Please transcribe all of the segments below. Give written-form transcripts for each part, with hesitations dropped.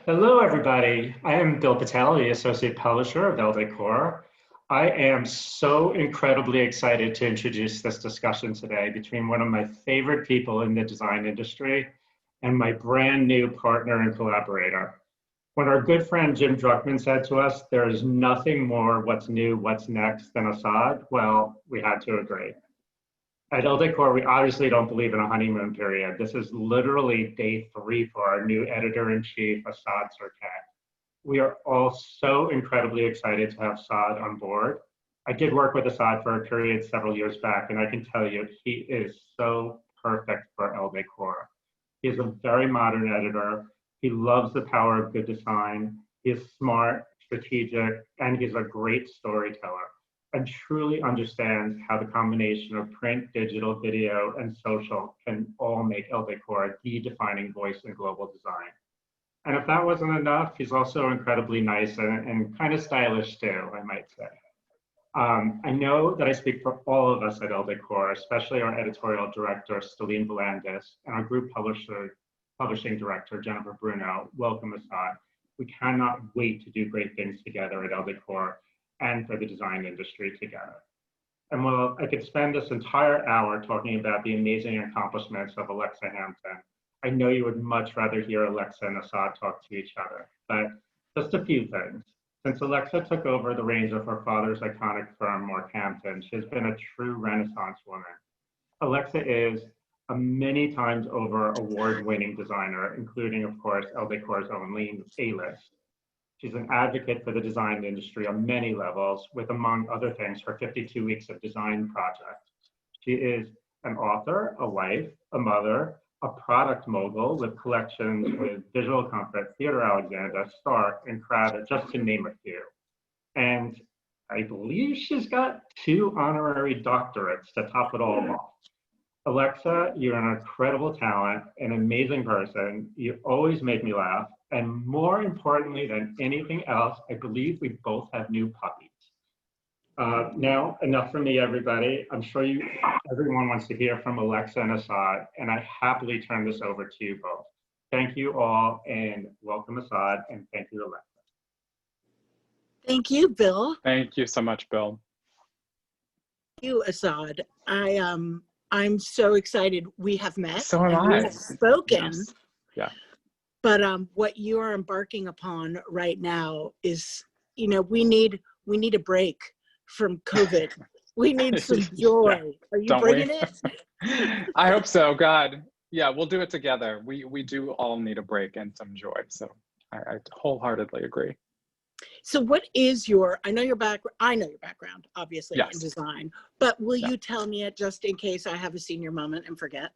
Hello, everybody. I am Bill Patel, the Associate Publisher of Elle Decor. I am so incredibly excited to introduce this discussion today between one of my favorite people in the design industry and my brand new partner and collaborator. When our good friend Jim Druckman said to us, there is nothing more what's new, what's next than Asad, well, we had to agree. At Elle Decor, we obviously don't believe in a honeymoon period. This is literally day 3 for our new editor-in-chief, Asad Syrkett. We are all so incredibly excited to have Asad on board. I did work with Asad for a period several years back, and I can tell you, he is so perfect for Elle Decor. He is a very modern editor. He loves the power of good design. He is smart, strategic, and he's a great storyteller, and truly understands how the combination of print, digital, video, and social can all make Elle Decor the defining voice in global design. And if that wasn't enough, he's also incredibly nice and kind of stylish too, I might say. I know that I speak for all of us at Elle Decor, especially our editorial director, Stelline Volandis, and our group publishing director, Jennifer Bruno. Welcome, Asad. We cannot wait to do great things together at Elle Decor and for the design industry together. And while I could spend this entire hour talking about the amazing accomplishments of Alexa Hampton, I know you would much rather hear Alexa and Asad talk to each other. But just a few things. Since Alexa took over the reins of her father's iconic firm, Mark Hampton, she has been a true Renaissance woman. Alexa is a many times over award-winning designer, including, of course, Elle Decor's own A-list. She's an advocate for the design industry on many levels, with, among other things, her 52 Weeks of Design project. She is an author, a wife, a mother, a product mogul with collections with Visual Comfort, Theodore Alexander, Stark, and Cravat, just to name a few. And I believe she's got 2 honorary doctorates to top it all off. Alexa, you're an incredible talent, an amazing person. You always make me laugh. And more importantly than anything else, I believe we both have new puppies. Now, enough from me, everybody. I'm sure everyone wants to hear from Alexa and Asad, and I happily turn this over to you both. Thank you all, and welcome, Asad, and thank you, Alexa. Thank you, Bill. Thank you so much, Bill. Thank you, Asad. I'm so excited we have met. So am I. We have spoken. Yes. Yeah. But what you are embarking upon right now is, you know, we need a break from COVID. We need some joy. Yeah. Are you bringing it? I hope so. God, yeah, we'll do it together. We do all need a break and some joy. So I wholeheartedly agree. So what is I know your background, obviously, yes, in design, but will you tell me it just in case I have a senior moment and forget?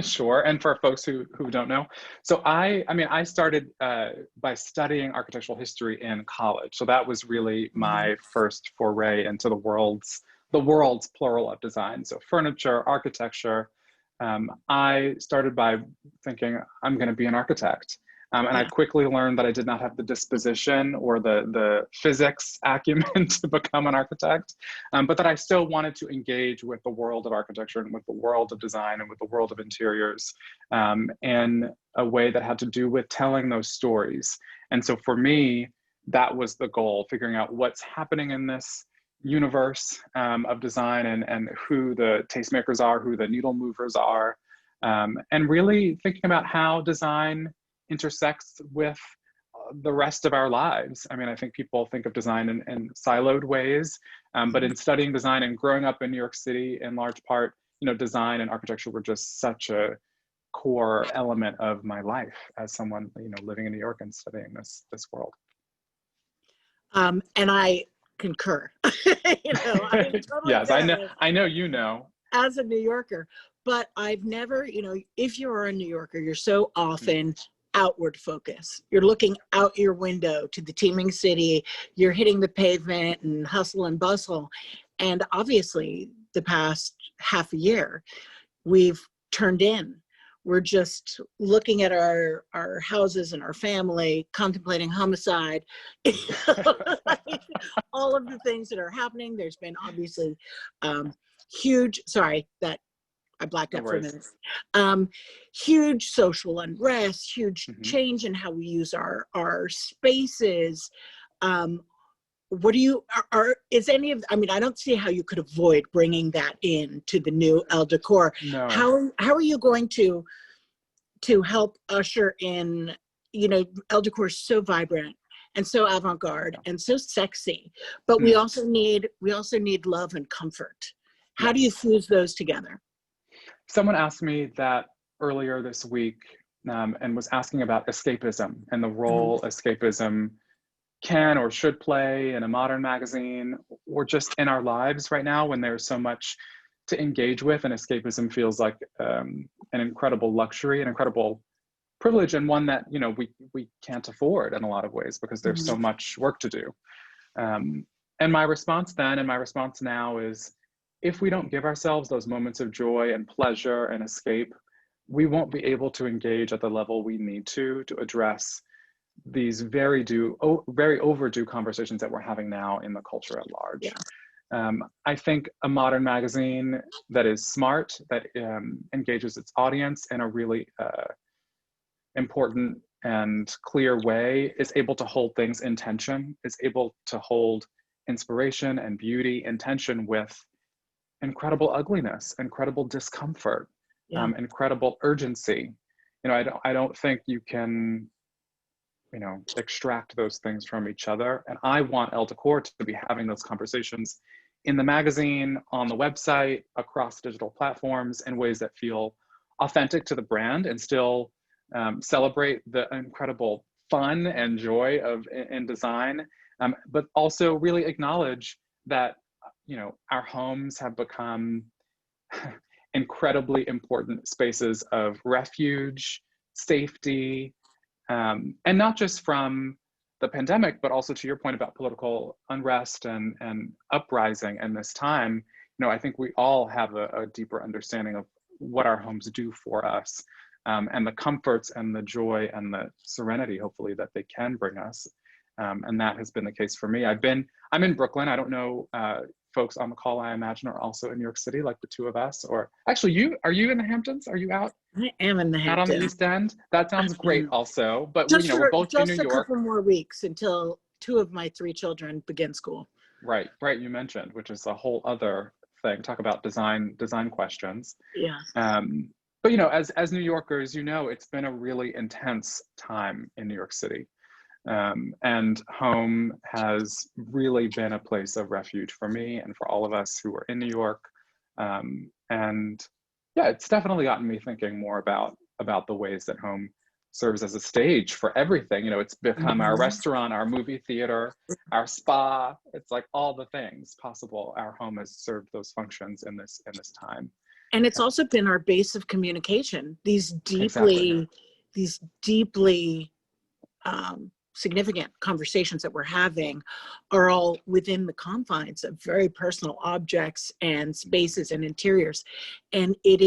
Sure. And for folks who don't know, so I started by studying architectural history in college. So that was really my first foray into the world's plural of design. So furniture, architecture. I started by thinking I'm going to be an architect. And I quickly learned that I did not have the disposition or the physics acumen to become an architect, but that I still wanted to engage with the world of architecture and with the world of design and with the world of interiors in a way that had to do with telling those stories. And so for me, that was the goal, figuring out what's happening in this universe of design and who the tastemakers are, who the needle movers are, and really thinking about how design intersects with the rest of our lives. I mean, I think people think of design in siloed ways, but in studying design and growing up in New York City, in large part, you know, design and architecture were just such a core element of my life as someone, you know, living in New York and studying this world. And I concur. You know, I mean, totally yes, I know you know. As a New Yorker, but I've never, you know, if you're a New Yorker, you're so often outward focus. You're looking out your window to the teeming city, you're hitting the pavement and hustle and bustle. And obviously the past half a year, we've turned in. We're just looking at our houses and our family, contemplating homicide, all of the things that are happening. There's been obviously huge, sorry, that I blacked No out for a worries. minute. Huge social unrest, huge Mhm. change in how we use our spaces. What do you is any of, I mean, I don't see how you could avoid bringing that in to the new Elle Decor. No. How are you going to help usher in, you know, Elle Decor is so vibrant and so avant-garde and so sexy, but we also need love and comfort. How do you Yes. fuse those together? Someone asked me that earlier this week, and was asking about escapism and the role escapism can or should play in a modern magazine, or just in our lives right now when there's so much to engage with, and escapism feels like an incredible luxury, an incredible privilege, and one that, you know, we can't afford in a lot of ways because there's so much work to do. And my response then and my response now is, if we don't give ourselves those moments of joy and pleasure and escape, we won't be able to engage at the level we need to address these very overdue conversations that we're having now in the culture at large. Yeah. I think a modern magazine that is smart, that engages its audience in a really important and clear way, is able to hold things in tension, is able to hold inspiration and beauty in tension with incredible ugliness, incredible discomfort, incredible urgency. You know, I don't think you can, you know, extract those things from each other. And I want Elle Decor to be having those conversations in the magazine, on the website, across digital platforms in ways that feel authentic to the brand and still celebrate the incredible fun and joy of in design, but also really acknowledge that, you know, our homes have become incredibly important spaces of refuge, safety, and not just from the pandemic, but also to your point about political unrest and uprising in this time. You know, I think we all have a deeper understanding of what our homes do for us, and the comforts and the joy and the serenity, hopefully, that they can bring us. And that has been the case for me. I'm in Brooklyn. I don't know, folks on the call, I imagine, are also in New York City, like the two of us. Or actually, are you in the Hamptons? Are you out? I am in the Out on the Hamptons. East End? That sounds great also. But we, you know, we're both in New Just a York. couple more weeks until 2 of my 3 children begin school. Right, you mentioned, which is a whole other thing. Talk about design questions. Yeah. But, you know, as New Yorkers, you know, it's been a really intense time in New York City. And home has really been a place of refuge for me and for all of us who are in New York. And yeah, it's definitely gotten me thinking more about the ways that home serves as a stage for everything. You know, it's become our restaurant, our movie theater, our spa. It's like all the things possible. Our home has served those functions in this time. And it's also been our base of communication. These deeply significant conversations that we're having are all within the confines of very personal objects and spaces and interiors. And it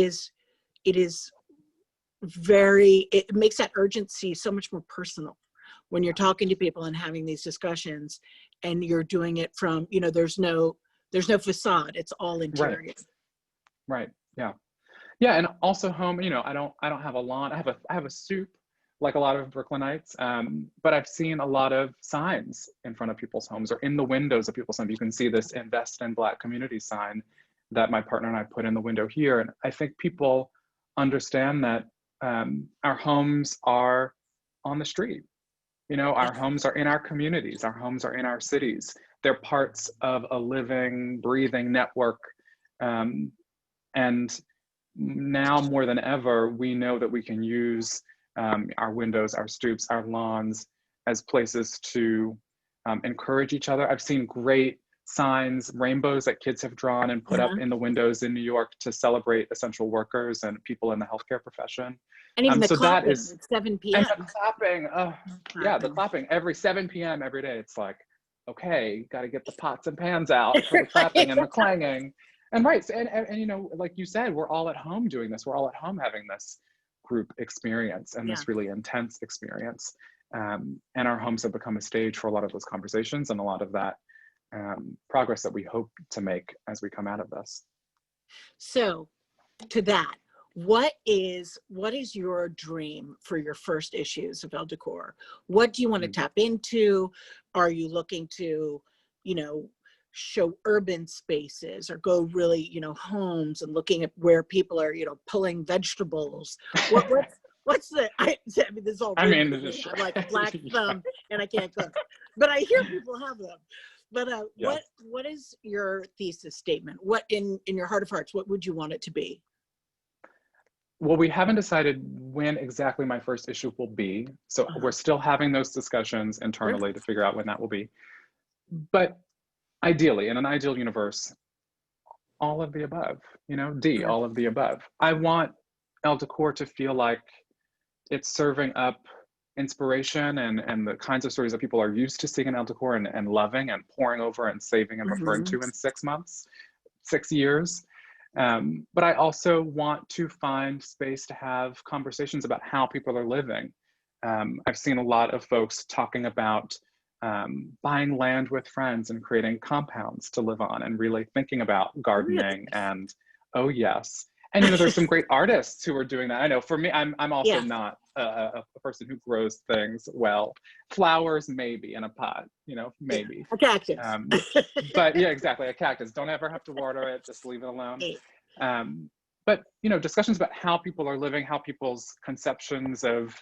makes that urgency so much more personal when you're talking to people and having these discussions, and you're doing it from, you know, there's no facade. It's all interior. Right. Yeah. And also home, you know, I don't have a lawn. I have a stoop like a lot of Brooklynites, but I've seen a lot of signs in front of people's homes or in the windows of people's homes. You can see this Invest in Black Community sign that my partner and I put in the window here. And I think people understand that our homes are on the street. You know, our homes are in our communities. Our homes are in our cities. They're parts of a living, breathing network. And now more than ever, we know that we can use our windows, our stoops, our lawns as places to encourage each other. I've seen great signs, rainbows that kids have drawn and put up in the windows in New York to celebrate essential workers and people in the healthcare profession. And even the so clapping that is, at 7 p.m. And the clapping, yeah, the clapping every 7 p.m. every day. It's like, okay, got to get the pots and pans out for the clapping and the clanging. And right, and you know, like you said, we're all at home doing this. We're all at home having this group experience and this really intense experience. And our homes have become a stage for a lot of those conversations and a lot of that progress that we hope to make as we come out of this. So to that, what is your dream for your first issues of Elle Decor? What do you want to tap into? Are you looking to, you know, show urban spaces, or go really, you know, homes and looking at where people are, you know, pulling vegetables? What's the, I mean, this is all, I'm like a black thumb and I can't cook, but I hear people have them. But yes. What is your thesis statement? What in your heart of hearts, what would you want it to be? Well, we haven't decided when exactly my first issue will be. So we're still having those discussions internally to figure out when that will be. But ideally, in an ideal universe, all of the above, you know, D, all of the above. I want Elle Decor to feel like it's serving up inspiration and the kinds of stories that people are used to seeing in Elle Decor and loving and poring over and saving and referring to in 6 months, 6 years. But I also want to find space to have conversations about how people are living. I've seen a lot of folks talking about buying land with friends and creating compounds to live on, and really thinking about gardening and, oh yes. And you know, there's some great artists who are doing that. I know for me, I'm also not a person who grows things well. Flowers, maybe in a pot, you know, maybe. A cactus. But yeah, exactly, a cactus. Don't ever have to water it, just leave it alone. But you know, discussions about how people are living, how people's conceptions of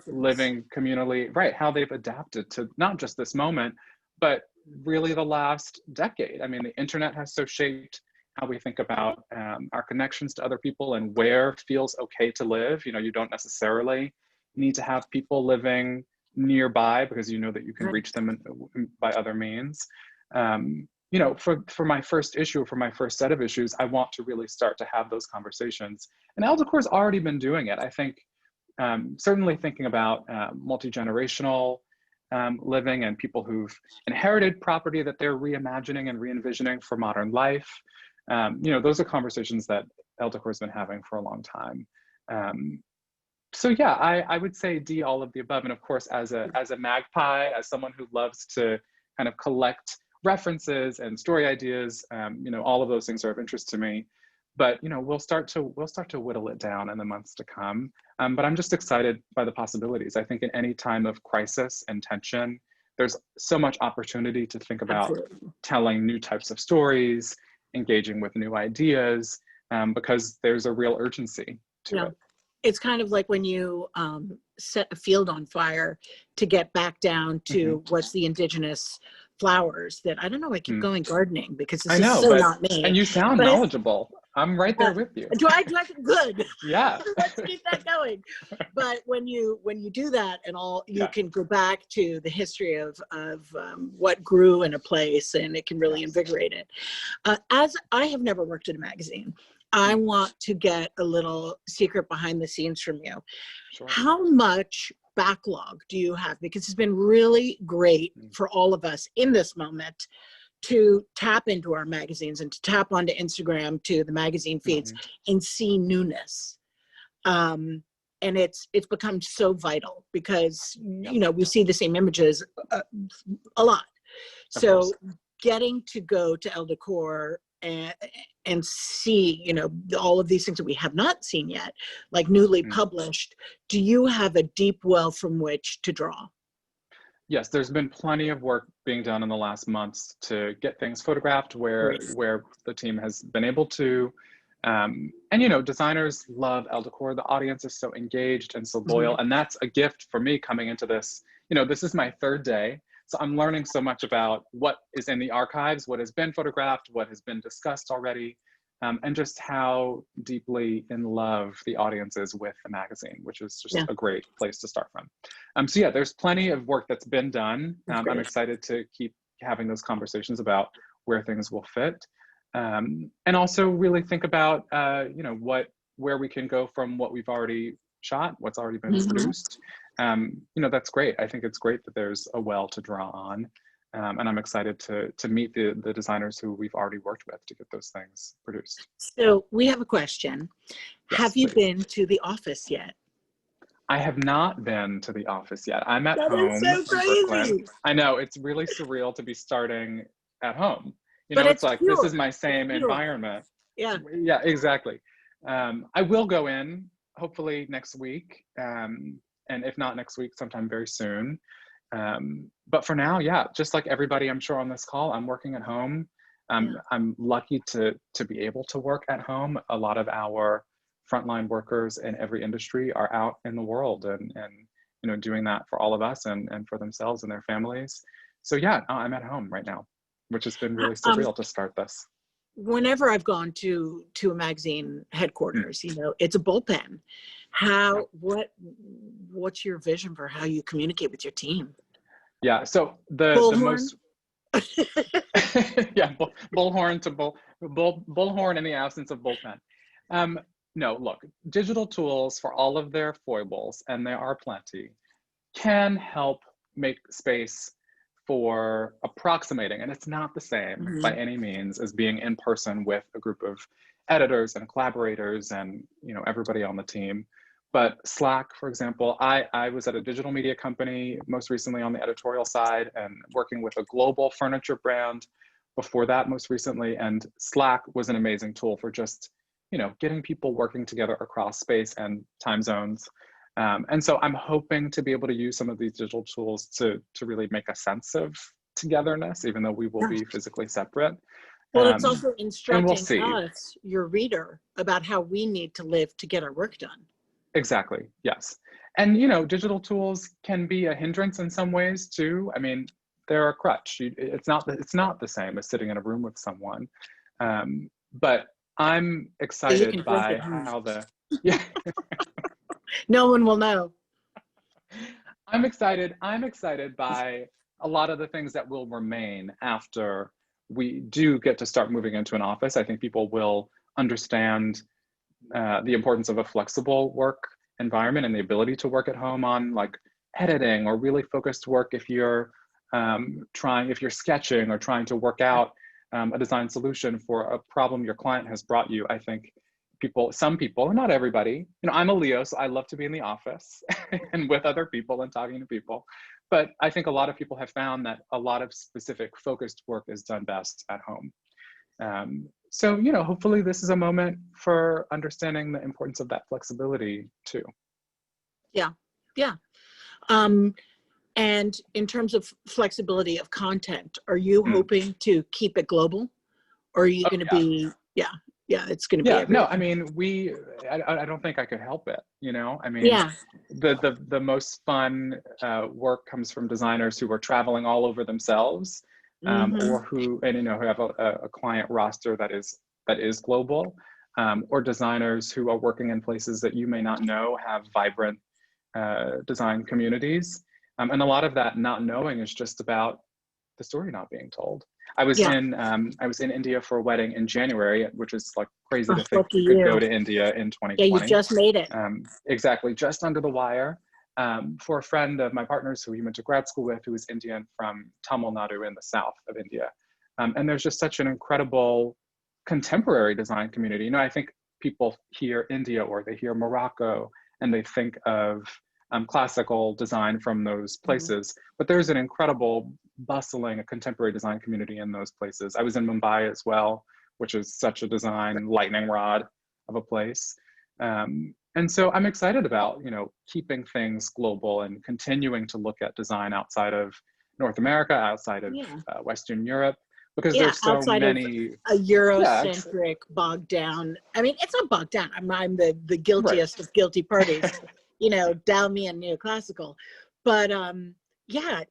living communally, right, how they've adapted to not just this moment, but really the last decade. I mean, the internet has so shaped how we think about our connections to other people and where feels okay to live. You know, you don't necessarily need to have people living nearby because you know that you can reach them by other means. You know, for my first issue, for my first set of issues, I want to really start to have those conversations. And Elle Decor's already been doing it. I think certainly thinking about multi-generational living and people who've inherited property that they're reimagining and re-envisioning for modern life. You know, those are conversations that Elle Decor's been having for a long time. So yeah, I would say D, all of the above. And of course, as a magpie, as someone who loves to kind of collect references and story ideas, you know, all of those things are of interest to me. But you know, we'll start to whittle it down in the months to come. But I'm just excited by the possibilities. I think in any time of crisis and tension, there's so much opportunity to think about telling new types of stories, engaging with new ideas, because there's a real urgency to it. It's kind of like when you set a field on fire to get back down to what's the indigenous flowers that, I don't know, I keep going gardening because this is so not me. And you sound knowledgeable. I'm right there with you. Do I good? Yeah. Let's keep that going. But when you do that and all, you can go back to the history of what grew in a place, and it can really invigorate it. As I have never worked at a magazine, I want to get a little secret behind the scenes from you. Sure. How much backlog do you have? Because it's been really great for all of us in this moment to tap into our magazines and to tap onto Instagram, to the magazine feeds, and see newness. And it's become so vital because, you know, we see the same images a lot. So getting to go to Elle Decor and see, you know, all of these things that we have not seen yet, like newly published, do you have a deep well from which to draw? Yes, there's been plenty of work being done in the last months to get things photographed where the team has been able to. And, you know, designers love Elle Decor. The audience is so engaged and so loyal. And that's a gift for me coming into this. You know, this is my 3rd day. So I'm learning so much about what is in the archives, what has been photographed, what has been discussed already. And just how deeply in love the audience is with the magazine, which is just a great place to start from. So yeah, there's plenty of work that's been done. I'm excited to keep having those conversations about where things will fit. And also really think about, you know, where we can go from what we've already shot, what's already been produced. You know, that's great. I think it's great that there's a well to draw on. And I'm excited to meet the designers who we've already worked with to get those things produced. So we have a question. Yes, have you been to the office yet? I have not been to the office yet. I'm at home. That is so crazy. In Brooklyn. I know, it's really surreal to be starting at home. You know, it's like, this is my same environment. Yeah. Yeah, exactly. I will go in hopefully next week. And if not next week, sometime very soon. But for now, yeah, just like everybody I'm sure on this call, I'm working at home. Yeah. I'm lucky to be able to work at home. A lot of our frontline workers in every industry are out in the world and you know, doing that for all of us and for themselves and their families. So yeah, no, I'm at home right now, which has been really surreal to start this. Whenever I've gone to a magazine headquarters, you know, it's a bullpen. What's your vision for how you communicate with your team? Yeah, so the Bullhorn? most yeah, bullhorn to bullhorn in the absence of bullpen. No, look, digital tools for all of their foibles, and there are plenty, can help make space for approximating, and it's not the same by any means as being in person with a group of editors and collaborators and, you know, everybody on the team. But Slack, for example, I was at a digital media company most recently on the editorial side and working with a global furniture brand before that most recently. And Slack was an amazing tool for just, you know, getting people working together across space and time zones. And so I'm hoping to be able to use some of these digital tools to really make a sense of togetherness, even though we will be physically separate. Well, it's also And we'll instructing see. us, your reader, about how we need to live to get our work done. Exactly, yes. And, you know, digital tools can be a hindrance in some ways too. I mean, they're a crutch. It's not the same as sitting in a room with someone. But I'm excited by how yeah. No one will know. I'm excited by a lot of the things that will remain after we do get to start moving into an office. I think people will understand the importance of a flexible work environment and the ability to work at home on like editing or really focused work if you're sketching or trying to work out a design solution for a problem your client has brought you. I think some people, not everybody, you know, I'm a Leo, so I love to be in the office and with other people and talking to people. But I think a lot of people have found that a lot of specific focused work is done best at home. So, you know, hopefully this is a moment for understanding the importance of that flexibility too. Yeah, yeah. And in terms of flexibility of content, are you hoping to keep it global? Or are you going to be, it's going to be everywhere. No, I mean, I don't think I could help it, you know? I mean, the most fun work comes from designers who are traveling all over themselves, or who have a client roster that is global, or designers who are working in places that you may not know have vibrant design communities. And a lot of that not knowing is just about the story not being told. I was in India for a wedding in January, which is like crazy to think we could go to India in 2020. Yeah, you just made it. Exactly, just under the wire. For a friend of my partner's who he went to grad school with, who is Indian from Tamil Nadu in the south of India. And there's just such an incredible contemporary design community. You know, I think people hear India or they hear Morocco and they think of classical design from those places, but there's an incredible bustling contemporary design community in those places. I was in Mumbai as well, which is such a design lightning rod of a place. And so I'm excited about, you know, keeping things global and continuing to look at design outside of North America, outside of Western Europe, because there's so many a Eurocentric bogged down. I mean, it's not bogged down. I'm the guiltiest of guilty parties. You know, Dalmian neoclassical, but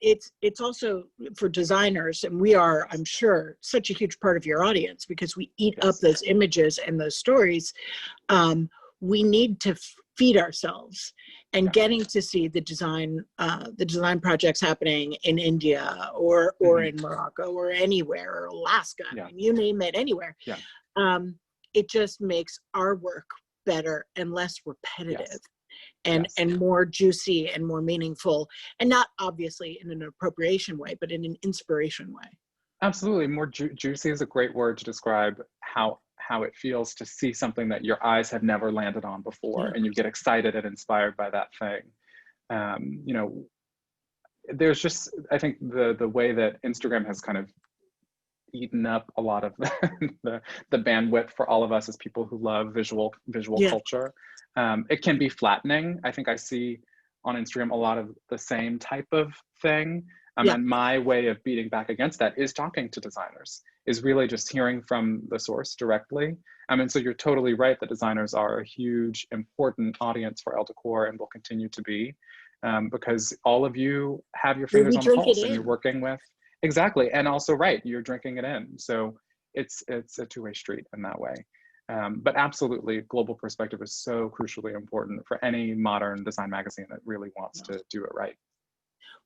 it's also for designers, and we are, I'm sure, such a huge part of your audience because we eat up those images and those stories. We need to feed ourselves, and getting to see the design projects happening in India or in Morocco or anywhere, or Alaska, I mean, you name it, anywhere. It just makes our work better and less repetitive. And more juicy and more meaningful, and not obviously in an appropriation way, but in an inspiration way. Absolutely, more juicy is a great word to describe how it feels to see something that your eyes have never landed on before, and you get excited and inspired by that thing. You know, there's just, I think the way that Instagram has kind of eaten up a lot of the bandwidth for all of us as people who love visual culture. It can be flattening. I think I see on Instagram a lot of the same type of thing. And my way of beating back against that is talking to designers, is really just hearing from the source directly. And so you're totally right that designers are a huge, important audience for Elle Decor and will continue to be, because all of you have your fingers on the pulse and you're working with, exactly. And also, right, you're drinking it in. So it's a two-way street in that way. But absolutely, global perspective is so crucially important for any modern design magazine that really wants to do it right.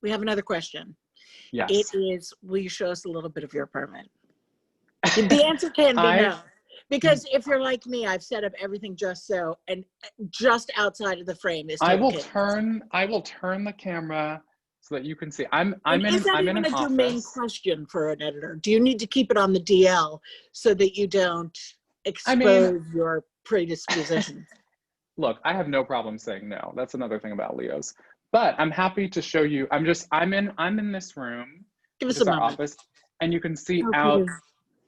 We have another question. Yes. It is, will you show us a little bit of your apartment? The answer can be no. Because if you're like me, I've set up everything just so, and just outside of the frame is I will turn the camera so that you can see. I'm in an office. Is that even a domain question for an editor? Do you need to keep it on the DL so that you don't expose your predispositions? Look, I have no problem saying no. That's another thing about Leos. But I'm happy to show you. I'm in this room. Give us a moment. Office, and you can see out.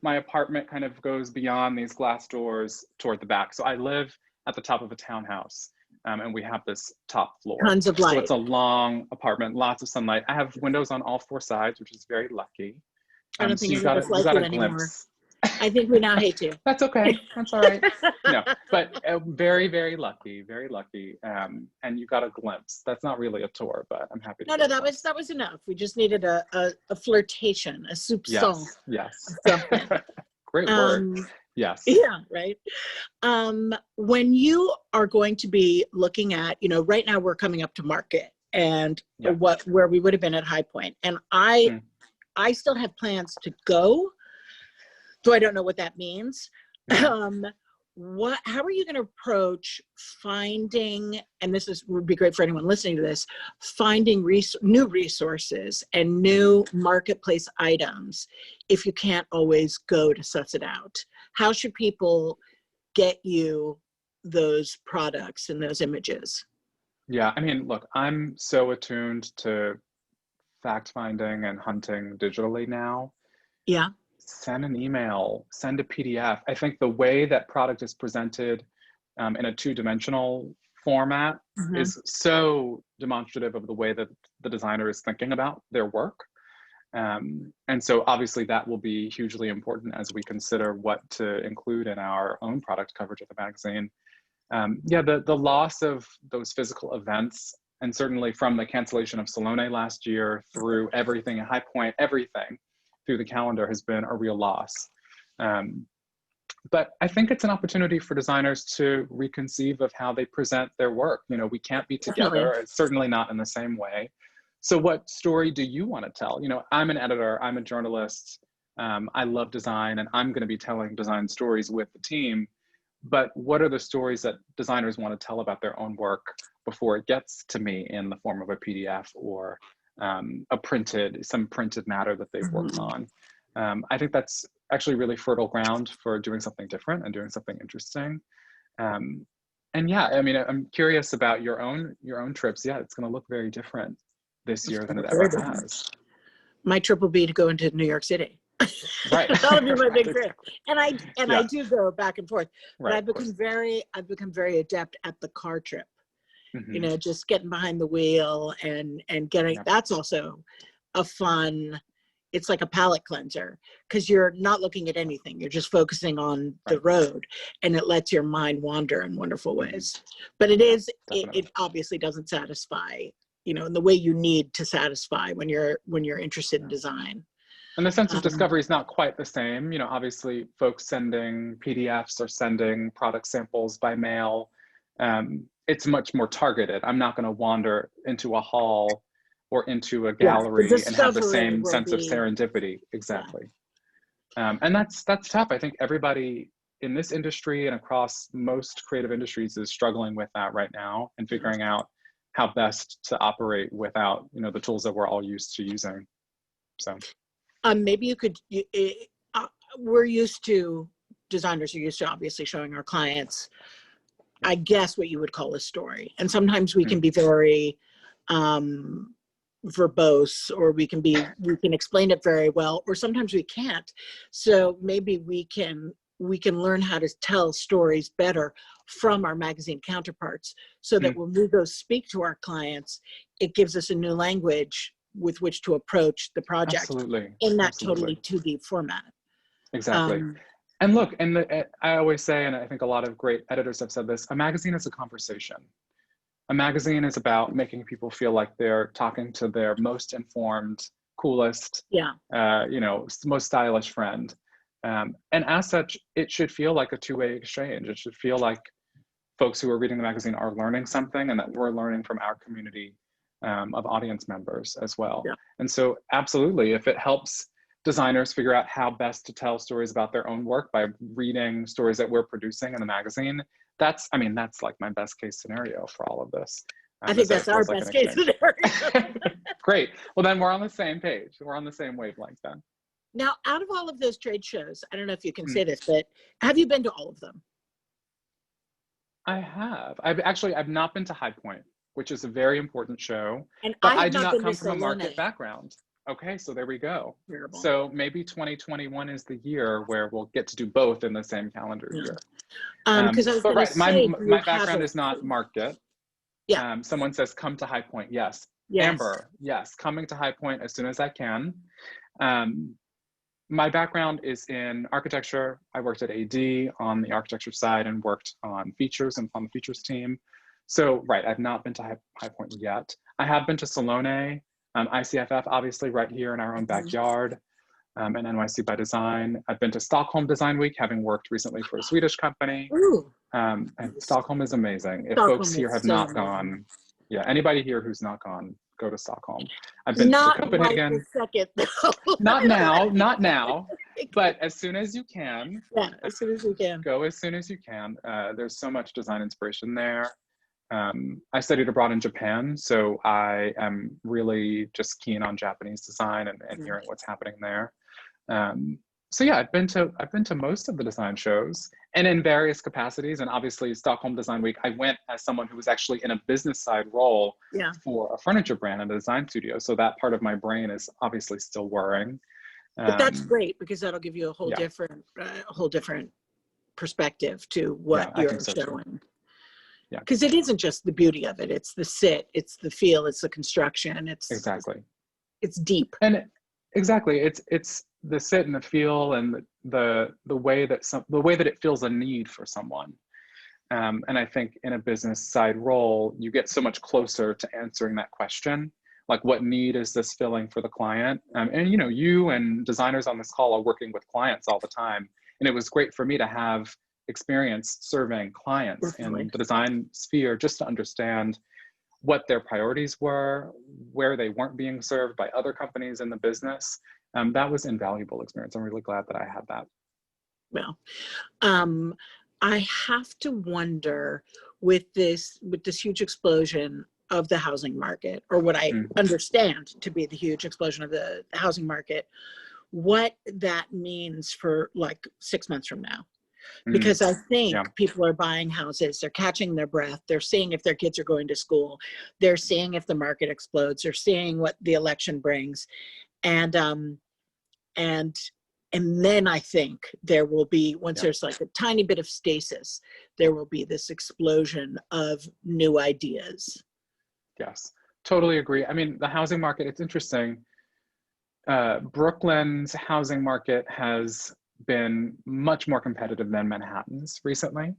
My apartment kind of goes beyond these glass doors toward the back. So I live at the top of a townhouse, and we have this top floor. Tons of light. So it's a long apartment, lots of sunlight. I have windows on all four sides, which is very lucky. I don't think you got a glimpse. I think we now hate you. That's okay. That's all right. No, but very, very lucky, very lucky. And you got a glimpse. That's not really a tour, but I'm happy to. No, that was enough. We just needed a flirtation, a soupçon. Yes. Something. Great word. Yes. Yeah, right. When you are going to be looking at, right now we're coming up to market and where we would have been at High Point. And I still have plans to go. So I don't know what that means. How are you going to approach finding, and would be great for anyone listening to this, finding new resources and new marketplace items if you can't always go to suss it out? How should people get you those products and those images? Yeah, look, I'm so attuned to fact finding and hunting digitally now. Yeah. Send an email, send a PDF. I think the way that product is presented in a two-dimensional format is so demonstrative of the way that the designer is thinking about their work. And so obviously that will be hugely important as we consider what to include in our own product coverage of the magazine. The loss of those physical events, and certainly from the cancellation of Salone last year through everything at High Point, everything through the calendar has been a real loss. But I think it's an opportunity for designers to reconceive of how they present their work. We can't be together, certainly not in the same way. So what story do you want to tell? I'm an editor, I'm a journalist, I love design, and I'm going to be telling design stories with the team. But what are the stories that designers want to tell about their own work before it gets to me in the form of a PDF or some printed matter that they've worked on? I think that's actually really fertile ground for doing something different and doing something interesting. And yeah, I'm curious about your own trips. Yeah, it's going to look very different this year than it ever has. My trip will be to go into New York City. Right. That'll be my big trip. And I do go back and forth. But Right, I've become very adept at the car trip. Just getting behind the wheel and getting, that's also a fun, it's like a palate cleanser because you're not looking at anything. You're just focusing on the road, and it lets your mind wander in wonderful ways. But it obviously doesn't satisfy, in the way you need to satisfy when you're interested in design. And the sense of discovery is not quite the same. Obviously folks sending PDFs or sending product samples by mail, it's much more targeted. I'm not going to wander into a hall or into a gallery and have the same sense of serendipity. Exactly. And that's tough. I think everybody in this industry and across most creative industries is struggling with that right now and figuring out how best to operate without, the tools that we're all used to using. So maybe you could, designers are used to obviously showing our clients, I guess, what you would call a story. And sometimes we can be very verbose, or we can explain it very well, or sometimes we can't. So maybe we can learn how to tell stories better from our magazine counterparts, so that when we go speak to our clients, it gives us a new language with which to approach the project. Absolutely. In that Absolutely. totally 2D format. Exactly. And look, I always say, and I think a lot of great editors have said this, a magazine is a conversation. A magazine is about making people feel like they're talking to their most informed, coolest, most stylish friend. And as such, it should feel like a two-way exchange. It should feel like folks who are reading the magazine are learning something, and that we're learning from our community of audience members as well. Yeah. And so absolutely, if it helps designers figure out how best to tell stories about their own work by reading stories that we're producing in the magazine, that's like my best case scenario for all of this. I think that's our best case scenario. Great. Well, then we're on the same page. We're on the same wavelength then. Now, out of all of those trade shows, I don't know if you can say this, but have you been to all of them? I have. I've not been to High Point, which is a very important show. And but I do not come from a market background. Okay, so there we go. Terrible. So maybe 2021 is the year where we'll get to do both in the same calendar year. Because I was going to say, my background is not market. Yeah. Someone says, come to High Point. Yes. Amber, yes, coming to High Point as soon as I can. My background is in architecture. I worked at AD on the architecture side and worked on features and on the features team. So, right, I've not been to High Point yet. I have been to Salone, ICFF, obviously right here in our own backyard, and NYC by Design. I've been to Stockholm Design Week, having worked recently for a Swedish company. Ooh. And Stockholm is amazing. If folks here have not gone, anybody here who's not gone, go to Stockholm. I've been to Copenhagen. Not now, but as soon as you can. Yeah, as soon as you can. Go as soon as you can. There's so much design inspiration there. I studied abroad in Japan, so I am really just keen on Japanese design and hearing what's happening there. So yeah, I've been to most of the design shows, and in various capacities. And obviously, Stockholm Design Week, I went as someone who was actually in a business side role for a furniture brand and a design studio. So that part of my brain is obviously still whirring. But that's great, because that'll give you a whole different perspective to what you're showing. Yeah, because it isn't just the beauty of it; it's the sit, it's the feel, it's the construction, it's deep. And exactly, it's the sit and the feel and the way that it feels a need for someone. And I think in a business side role, you get so much closer to answering that question, like what need is this filling for the client? And you and designers on this call are working with clients all the time, and it was great for me to have experience serving clients in the design sphere, just to understand what their priorities were, where they weren't being served by other companies in the business. That was invaluable experience. I'm really glad that I had that. Well, I have to wonder, with this huge explosion of the housing market, or what I understand to be the huge explosion of the housing market, what that means for like 6 months from now. Because I think people are buying houses, they're catching their breath, they're seeing if their kids are going to school, they're seeing if the market explodes, they're seeing what the election brings. And then I think there will be, once there's like a tiny bit of stasis, there will be this explosion of new ideas. Yes, totally agree. I mean, the housing market, it's interesting. Brooklyn's housing market has been much more competitive than Manhattan's recently,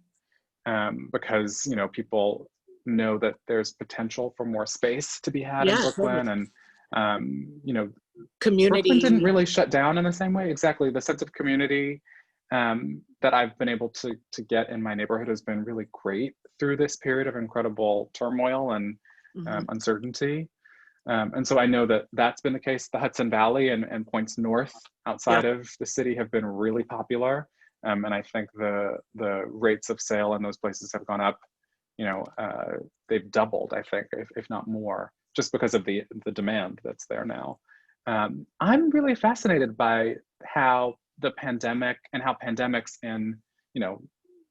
because people know that there's potential for more space to be had in Brooklyn, and community. Brooklyn didn't really shut down in the same way. Exactly, the sense of community that I've been able to get in my neighborhood has been really great through this period of incredible turmoil and uncertainty. And so I know that that's been the case. The Hudson Valley and points north outside of the city have been really popular. And I think the rates of sale in those places have gone up, they've doubled, I think, if not more, just because of the demand that's there now. I'm really fascinated by how the pandemic and how pandemics in,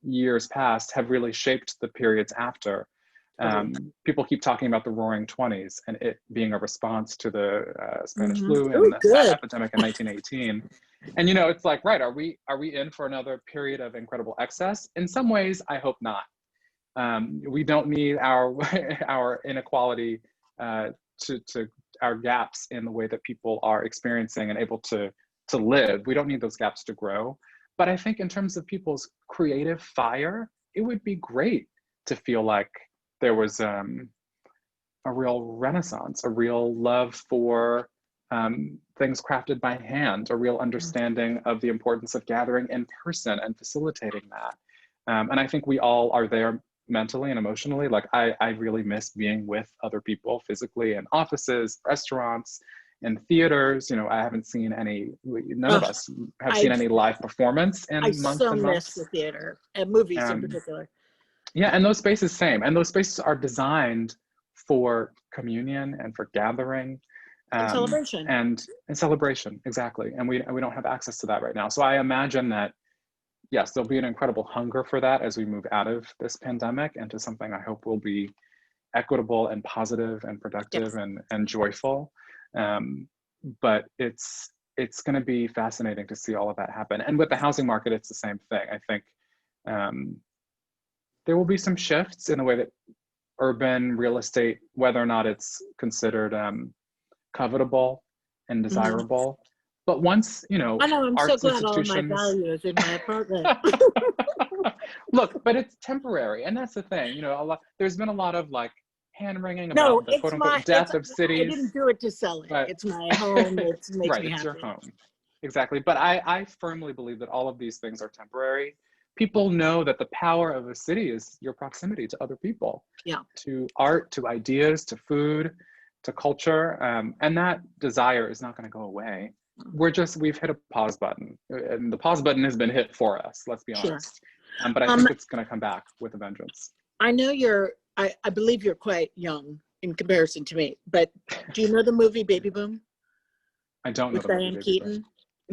years past have really shaped the periods after. People keep talking about the Roaring '20s and it being a response to the Spanish flu Ooh, and that good. epidemic in 1918. And you know, it's like, right, are we in for another period of incredible excess? In some ways, I hope not. We don't need our our inequality to our gaps in the way that people are experiencing and able to live. We don't need those gaps to grow. But I think in terms of people's creative fire, it would be great to feel like there was a real renaissance, a real love for things crafted by hand, a real understanding of the importance of gathering in person and facilitating that. And I think we all are there mentally and emotionally. Like I really miss being with other people physically in offices, restaurants, in theaters. You know, I haven't seen any, none of us have seen any live performance in months and months. Miss the theater and movies in particular. Yeah, and those spaces same. And those spaces are designed for communion and for gathering. And celebration. And celebration, exactly. And we don't have access to that right now. So I imagine that, yes, there'll be an incredible hunger for that as we move out of this pandemic into something I hope will be equitable and positive and productive and joyful. But it's going to be fascinating to see all of that happen. And with the housing market, it's the same thing. I think there will be some shifts in the way that urban real estate, whether or not it's considered covetable and desirable. But once, you know, I know, I'm so glad all of my institutions... value is in my apartment. Look, but it's temporary. And that's the thing, you know, there's been a lot of like hand wringing about the quote unquote death of cities. I didn't do it to sell it. It's my home. It makes right, me happy. It's your home. Exactly. But I firmly believe that all of these things are temporary. People know that the power of a city is your proximity to other people, to art, to ideas, to food, to culture. And that desire is not going to go away. We've hit a pause button, and the pause button has been hit for us, let's be honest. But I think it's going to come back with a vengeance. I know I believe you're quite young in comparison to me, but do you know the movie Baby Boom? I don't know with Diane Keaton.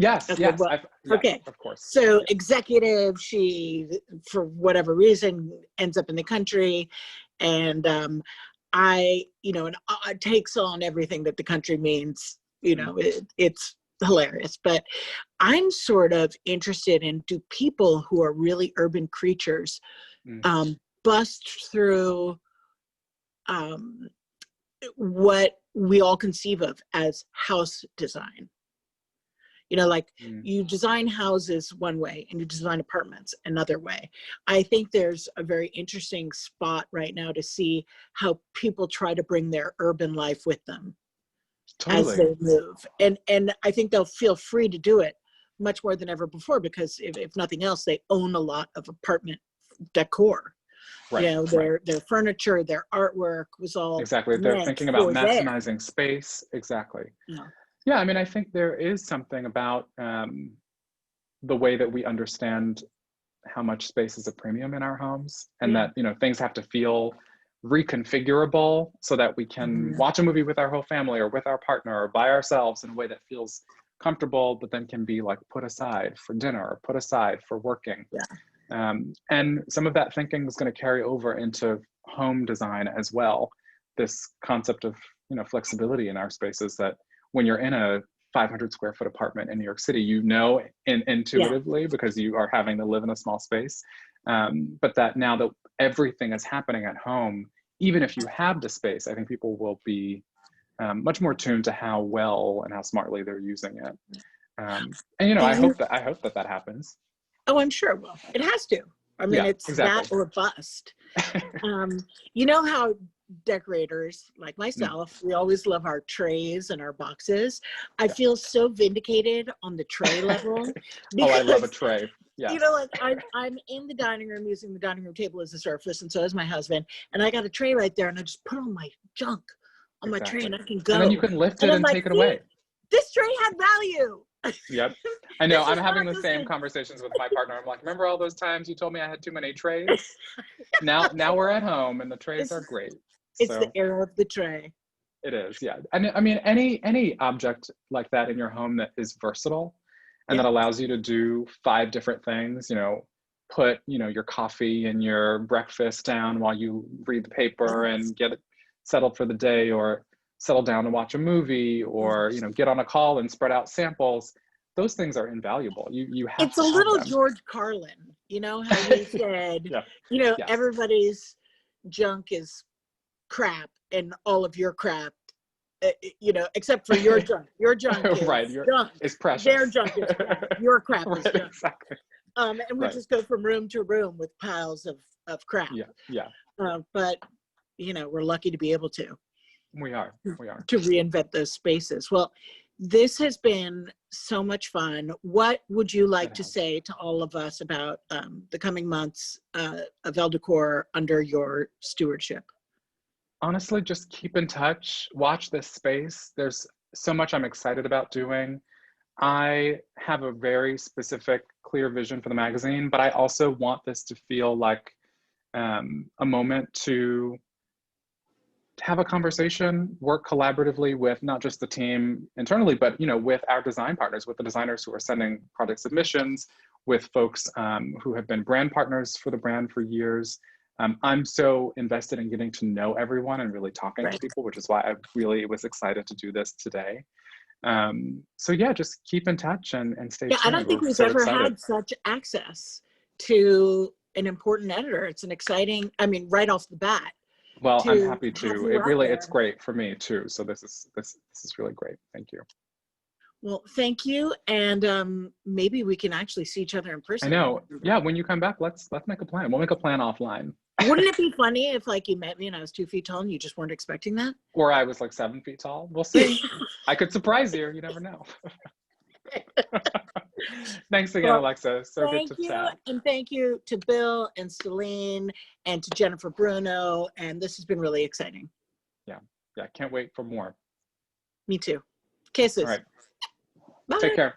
Yes, okay, yes, well, okay, of course. So executive, she, for whatever reason, ends up in the country, and it takes on everything that the country means. You know, it's hilarious. But I'm sort of interested in, do people who are really urban creatures bust through what we all conceive of as house design? You know, like you design houses one way and you design apartments another way. I think there's a very interesting spot right now to see how people try to bring their urban life with them as they move. And I think they'll feel free to do it much more than ever before, because if nothing else, they own a lot of apartment decor. Right, you know, their furniture, their artwork was all exactly. They're thinking about maximizing space. Exactly. Yeah, I mean, I think there is something about the way that we understand how much space is a premium in our homes, and that, you know, things have to feel reconfigurable so that we can watch a movie with our whole family or with our partner or by ourselves in a way that feels comfortable, but then can be like put aside for dinner or put aside for working. And some of that thinking is going to carry over into home design as well. This concept of, you know, flexibility in our spaces, that when you're in a 500 square foot apartment in New York City, you know, intuitively, because you are having to live in a small space. But that now that everything is happening at home, even if you have the space, I think people will be much more tuned to how well and how smartly they're using it. And, you know, I hope that happens. Oh, I'm sure. Well, it has to. I mean, it's that or bust. You know how decorators like myself, we always love our trays and our boxes. I feel so vindicated on the tray level. Because, I love a tray. Yes. You know, like I'm in the dining room using the dining room table as a surface, and so is my husband. And I got a tray right there, and I just put all my junk on my tray, and I can go. And then you can lift it and take it away. This tray had value. Yep. I know. I'm having the same conversations with my partner. I'm like, remember all those times you told me I had too many trays? Now we're at home and the trays are great. It's the era of the tray. It is, yeah. And I mean, any object like that in your home that is versatile and that allows you to do 5 different things, you know, put, you know, your coffee and your breakfast down while you read the paper and get it settled for the day, or settle down and watch a movie, or, you know, get on a call and spread out samples. Those things are invaluable. You have It's to a have little them. George Carlin, you know, how he said, Yeah. you know, Yes. everybody's junk is crap and all of your crap, you know, except for your junk. Your junk is Right, junk. it's precious. Their junk is crap. Your crap Right, is junk. exactly. And we Right. just go from room to room with piles of crap. Yeah. But, you know, we're lucky to be able to We are. reinvent those spaces. Well, this has been so much fun. What would you like to say to all of us about the coming months of Elle Decor under your stewardship? Honestly, just keep in touch, watch this space. There's so much I'm excited about doing. I have a very specific, clear vision for the magazine, but I also want this to feel like a moment to have a conversation, work collaboratively with not just the team internally, but, you know, with our design partners, with the designers who are sending project submissions, with folks who have been brand partners for the brand for years. I'm so invested in getting to know everyone and really talking to people, which is why I really was excited to do this today. So yeah, just keep in touch and stay tuned. I don't think We're we've so ever excited. had such access to an important editor. It's an exciting, I mean, right off the bat. Well, I'm happy have to. you It out really, there. it's great for me too. So this is really great. Thank you. Well, thank you. And maybe we can actually see each other in person. I know. Yeah, when you come back, let's make a plan. We'll make a plan offline. Wouldn't it be funny if, like, you met me and I was 2 feet tall and you just weren't expecting that? Or I was like 7 feet tall. We'll see. I could surprise you. You never know. Thanks again, Well, Alexa. So good to thank you. chat. And thank you to Bill and Celine and to Jennifer Bruno. And this has been really exciting. Yeah. Can't wait for more. Me too. Kisses. All right. Bye. Take care.